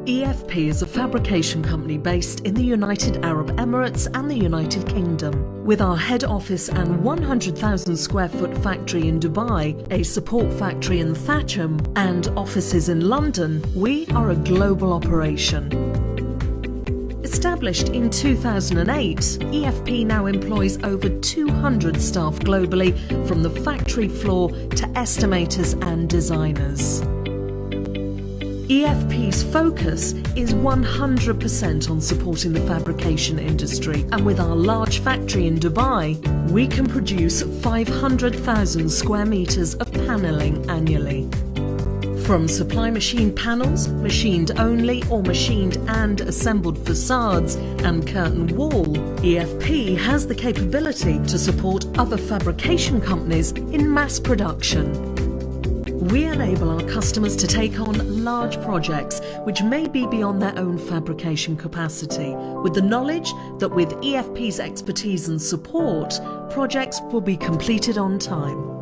EFP is a fabrication company based in the United Arab Emirates and the United Kingdom. With our head office and 100,000 square foot factory in Dubai, a support factory in Thatcham, and offices in London, we are a global operation. Established in 2008, EFP now employs over 200 staff globally, from the factory floor to estimators and designers. EFP's focus is 100% on supporting the fabrication industry, and with our large factory in Dubai, we can produce 500,000 square metres of panelling annually. From supply machined panels, machined only or machined and assembled facades and curtain wall, EFP has the capability to support other fabrication companies in mass production. We enable our customers to take on large projects which may be beyond their own fabrication capacity, with the knowledge that with EFP's expertise and support, projects will be completed on time.